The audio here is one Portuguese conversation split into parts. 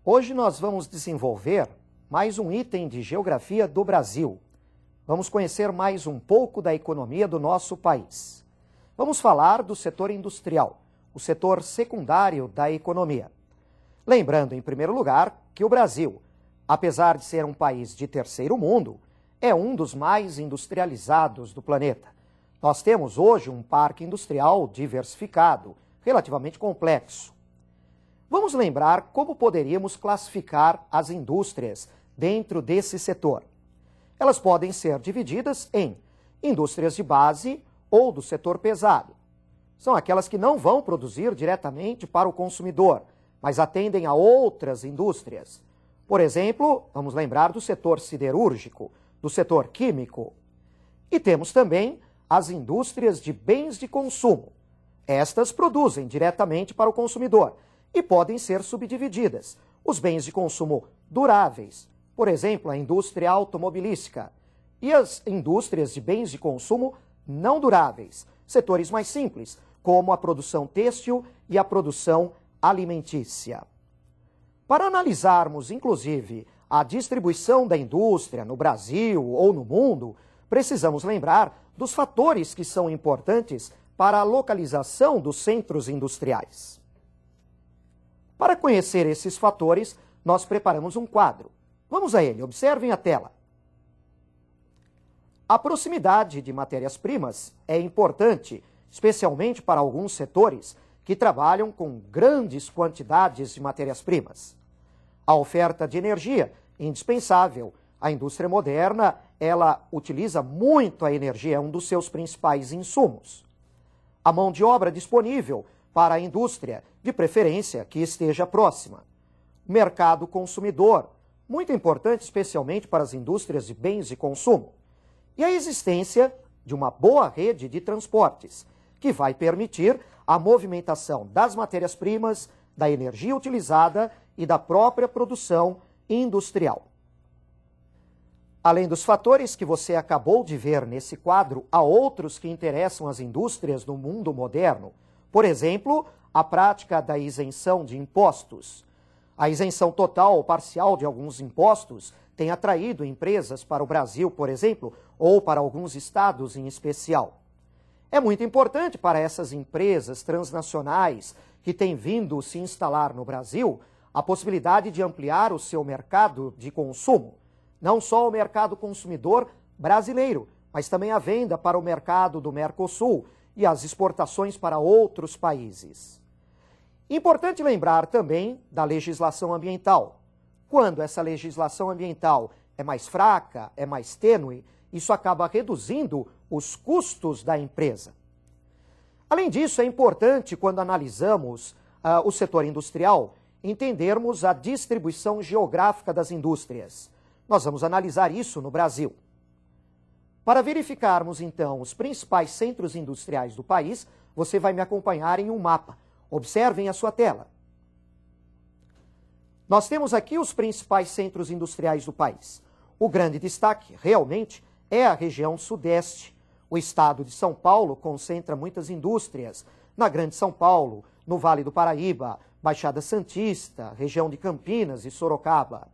Hoje nós vamos desenvolver mais um item de geografia do Brasil. Vamos conhecer mais um pouco da economia do nosso país. Vamos falar do setor industrial, o setor secundário da economia. Lembrando, em primeiro lugar, que o Brasil, apesar de ser um país de terceiro mundo, é um dos mais industrializados do planeta. Nós temos hoje um parque industrial diversificado, relativamente complexo. Vamos lembrar como poderíamos classificar as indústrias dentro desse setor. Elas podem ser divididas em indústrias de base ou do setor pesado. São aquelas que não vão produzir diretamente para o consumidor, mas atendem a outras indústrias. Por exemplo, vamos lembrar do setor siderúrgico, do setor químico. E temos também as indústrias de bens de consumo. Estas produzem diretamente para o consumidor e podem ser subdivididas. Os bens de consumo duráveis, por exemplo, a indústria automobilística, e as indústrias de bens de consumo não duráveis, setores mais simples, como a produção têxtil e a produção alimentícia. Para analisarmos, inclusive, a distribuição da indústria no Brasil ou no mundo, precisamos lembrar dos fatores que são importantes para a localização dos centros industriais. Para conhecer esses fatores, nós preparamos um quadro. Vamos a ele, observem a tela. A proximidade de matérias-primas é importante, especialmente para alguns setores que trabalham com grandes quantidades de matérias-primas. A oferta de energia, indispensável. A indústria moderna, ela utiliza muito a energia, é um dos seus principais insumos. A mão de obra disponível para a indústria, de preferência que esteja próxima. O mercado consumidor, muito importante especialmente para as indústrias de bens de consumo. E a existência de uma boa rede de transportes, que vai permitir a movimentação das matérias-primas, da energia utilizada e da própria produção industrial. Além dos fatores que você acabou de ver nesse quadro, há outros que interessam as indústrias no mundo moderno. Por exemplo, a prática da isenção de impostos. A isenção total ou parcial de alguns impostos tem atraído empresas para o Brasil, por exemplo, ou para alguns estados em especial. É muito importante para essas empresas transnacionais que têm vindo se instalar no Brasil a possibilidade de ampliar o seu mercado de consumo. Não só o mercado consumidor brasileiro, mas também a venda para o mercado do Mercosul e as exportações para outros países. Importante lembrar também da legislação ambiental. Quando essa legislação ambiental é mais fraca, é mais tênue, isso acaba reduzindo os custos da empresa. Além disso, é importante, quando analisamos o setor industrial, entendermos a distribuição geográfica das indústrias. Nós vamos analisar isso no Brasil. Para verificarmos, então, os principais centros industriais do país, você vai me acompanhar em um mapa. Observem a sua tela. Nós temos aqui os principais centros industriais do país. O grande destaque, realmente, é a região sudeste. O estado de São Paulo concentra muitas indústrias. Na Grande São Paulo, no Vale do Paraíba, Baixada Santista, região de Campinas e Sorocaba.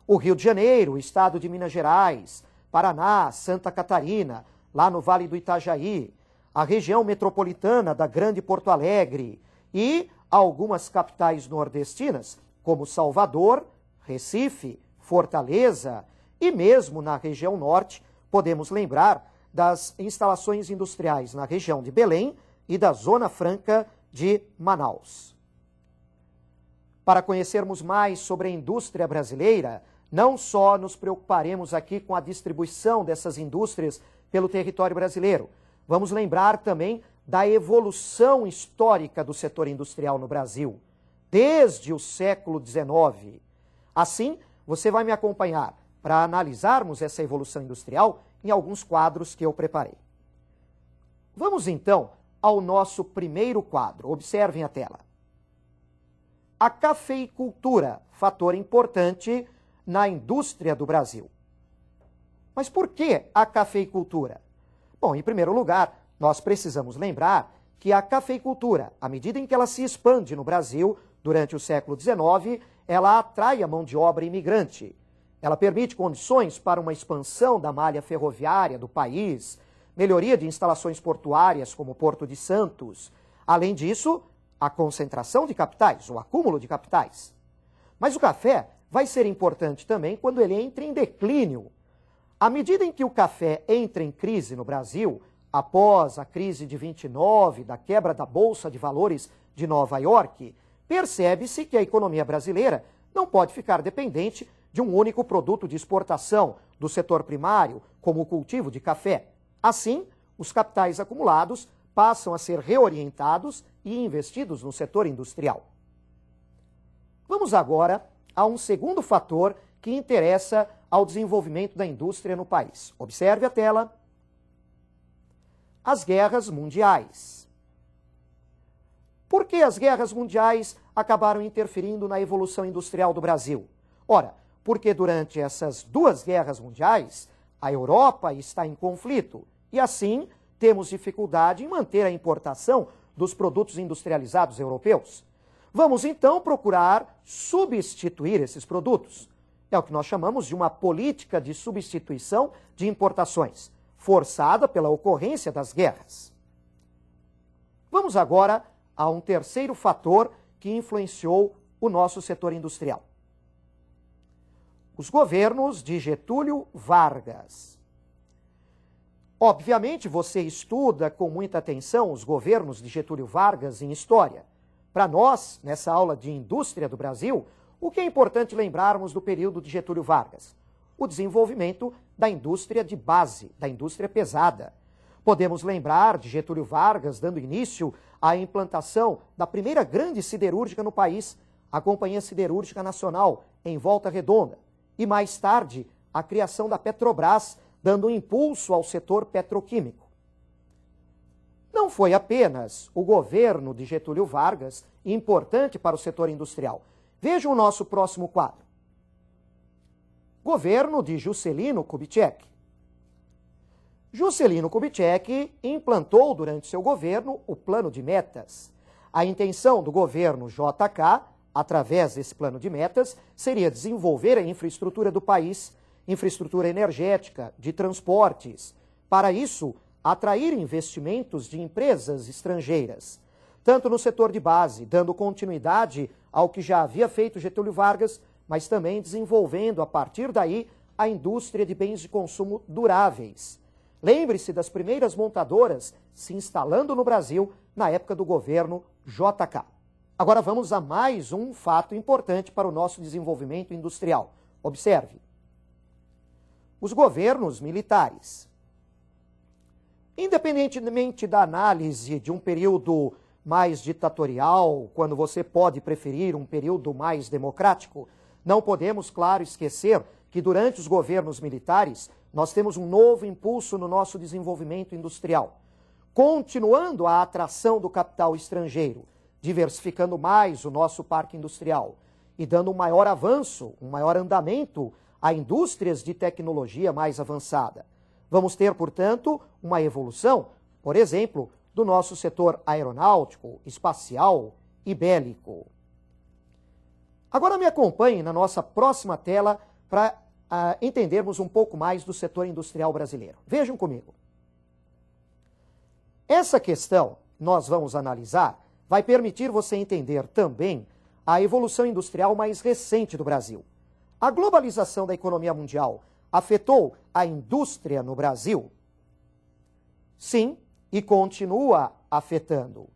O Rio de Janeiro, o estado de Minas Gerais, Paraná, Santa Catarina, lá no Vale do Itajaí, a região metropolitana da Grande Porto Alegre e algumas capitais nordestinas, como Salvador, Recife, Fortaleza e mesmo na região norte, podemos lembrar das instalações industriais na região de Belém e da Zona Franca de Manaus. Para conhecermos mais sobre a indústria brasileira, não só nos preocuparemos aqui com a distribuição dessas indústrias pelo território brasileiro, vamos lembrar também da evolução histórica do setor industrial no Brasil, desde o século XIX. Assim, você vai me acompanhar para analisarmos essa evolução industrial em alguns quadros que eu preparei. Vamos então ao nosso primeiro quadro. Observem a tela. A cafeicultura, fator importante na indústria do Brasil. Mas por que a cafeicultura? Bom, em primeiro lugar, nós precisamos lembrar que a cafeicultura, à medida em que ela se expande no Brasil durante o século XIX, ela atrai a mão de obra imigrante. Ela permite condições para uma expansão da malha ferroviária do país, melhoria de instalações portuárias como o Porto de Santos. Além disso, a concentração de capitais, o acúmulo de capitais. Mas o café vai ser importante também quando ele entra em declínio. À medida em que o café entra em crise no Brasil, após a crise de 29, da quebra da Bolsa de Valores de Nova York, percebe-se que a economia brasileira não pode ficar dependente de um único produto de exportação do setor primário, como o cultivo de café. Assim, os capitais acumulados passam a ser reorientados e investidos no setor industrial. Vamos agora a um segundo fator que interessa ao desenvolvimento da indústria no país. Observe a tela. As guerras mundiais. Por que as guerras mundiais acabaram interferindo na evolução industrial do Brasil? Ora, porque durante essas duas guerras mundiais, a Europa está em conflito e, assim, temos dificuldade em manter a importação dos produtos industrializados europeus. Vamos, então, procurar substituir esses produtos. É o que nós chamamos de uma política de substituição de importações, forçada pela ocorrência das guerras. Vamos agora a um terceiro fator que influenciou o nosso setor industrial. Os governos de Getúlio Vargas. Obviamente, você estuda com muita atenção os governos de Getúlio Vargas em história. Para nós, nessa aula de Indústria do Brasil, o que é importante lembrarmos do período de Getúlio Vargas? O desenvolvimento da indústria de base, da indústria pesada. Podemos lembrar de Getúlio Vargas dando início à implantação da primeira grande siderúrgica no país, a Companhia Siderúrgica Nacional, em Volta Redonda, e mais tarde a criação da Petrobras, dando um impulso ao setor petroquímico. Não foi apenas o governo de Getúlio Vargas importante para o setor industrial. Vejam o nosso próximo quadro. Governo de Juscelino Kubitschek. Juscelino Kubitschek implantou durante seu governo o plano de metas. A intenção do governo JK, através desse plano de metas, seria desenvolver a infraestrutura do país, infraestrutura energética, de transportes. Para isso, atrair investimentos de empresas estrangeiras, tanto no setor de base, dando continuidade ao que já havia feito Getúlio Vargas, mas também desenvolvendo, a partir daí, a indústria de bens de consumo duráveis. Lembre-se das primeiras montadoras se instalando no Brasil na época do governo JK. Agora vamos a mais um fato importante para o nosso desenvolvimento industrial. Observe. Os governos militares. Independentemente da análise de um período mais ditatorial, quando você pode preferir um período mais democrático, não podemos, claro, esquecer que durante os governos militares nós temos um novo impulso no nosso desenvolvimento industrial, continuando a atração do capital estrangeiro, diversificando mais o nosso parque industrial e dando um maior avanço, um maior andamento a indústrias de tecnologia mais avançada. Vamos ter, portanto, uma evolução, por exemplo, do nosso setor aeronáutico, espacial e bélico. Agora me acompanhe na nossa próxima tela para entendermos um pouco mais do setor industrial brasileiro. Vejam comigo. Essa questão nós vamos analisar vai permitir você entender também a evolução industrial mais recente do Brasil. A globalização da economia mundial afetou a indústria no Brasil? Sim, e continua afetando.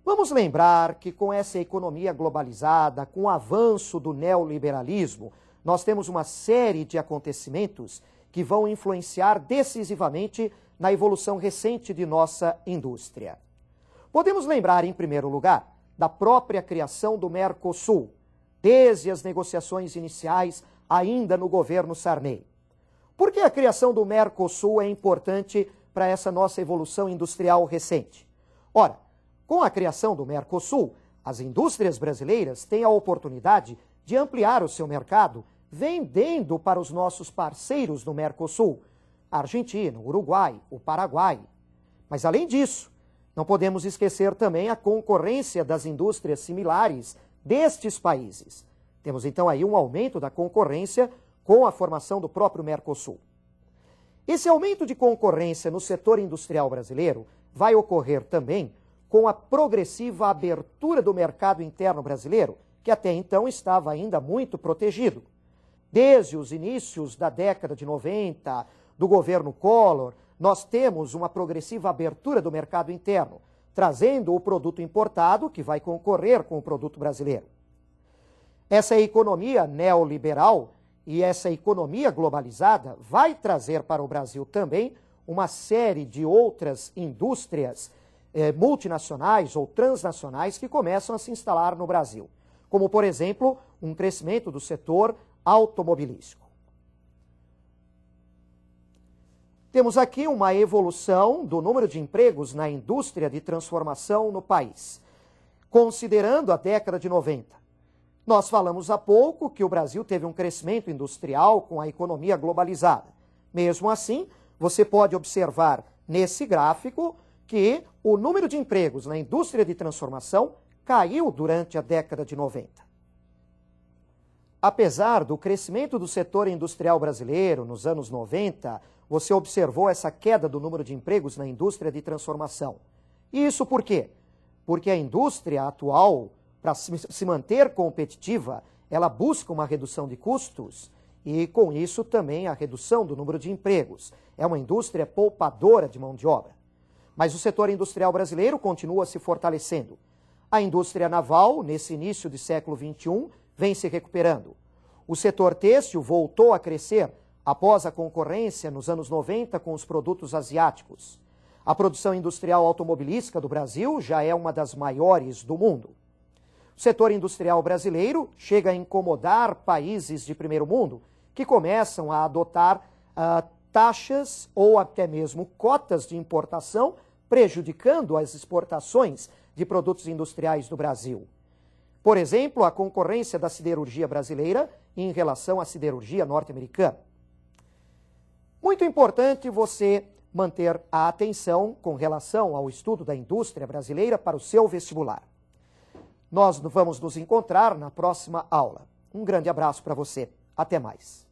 Vamos lembrar que com essa economia globalizada, com o avanço do neoliberalismo, nós temos uma série de acontecimentos que vão influenciar decisivamente na evolução recente de nossa indústria. Podemos lembrar, em primeiro lugar, da própria criação do Mercosul, desde as negociações iniciais ainda no governo Sarney. Por que a criação do Mercosul é importante para essa nossa evolução industrial recente? Ora, com a criação do Mercosul, as indústrias brasileiras têm a oportunidade de ampliar o seu mercado vendendo para os nossos parceiros do Mercosul, a Argentina, o Uruguai, o Paraguai. Mas, além disso, Não podemos esquecer também a concorrência das indústrias similares destes países. Temos então aí um aumento da concorrência com a formação do próprio Mercosul. Esse aumento de concorrência no setor industrial brasileiro vai ocorrer também com a progressiva abertura do mercado interno brasileiro, que até então estava ainda muito protegido. Desde os inícios da década de 90, do governo Collor, nós temos uma progressiva abertura do mercado interno, trazendo o produto importado que vai concorrer com o produto brasileiro. Essa economia neoliberal e essa economia globalizada vai trazer para o Brasil também uma série de outras indústrias multinacionais ou transnacionais que começam a se instalar no Brasil, como, por exemplo, um crescimento do setor automobilístico. Temos aqui uma evolução do número de empregos na indústria de transformação no país, considerando a década de 90. Nós falamos há pouco que o Brasil teve um crescimento industrial com a economia globalizada. Mesmo assim, você pode observar nesse gráfico que o número de empregos na indústria de transformação caiu durante a década de 90. Apesar do crescimento do setor industrial brasileiro nos anos 90, você observou essa queda do número de empregos na indústria de transformação. E isso por quê? Porque a indústria atual, para se manter competitiva, ela busca uma redução de custos e, com isso, também a redução do número de empregos. É uma indústria poupadora de mão de obra. Mas o setor industrial brasileiro continua se fortalecendo. A indústria naval, nesse início do século XXI, vem se recuperando. O setor têxtil voltou a crescer após a concorrência nos anos 90 com os produtos asiáticos. A produção industrial automobilística do Brasil já é uma das maiores do mundo. O setor industrial brasileiro chega a incomodar países de primeiro mundo que começam a adotar taxas ou até mesmo cotas de importação, prejudicando as exportações de produtos industriais do Brasil. Por exemplo, a concorrência da siderurgia brasileira em relação à siderurgia norte-americana. Muito importante você manter a atenção com relação ao estudo da indústria brasileira para o seu vestibular. Nós vamos nos encontrar na próxima aula. Um grande abraço para você. Até mais.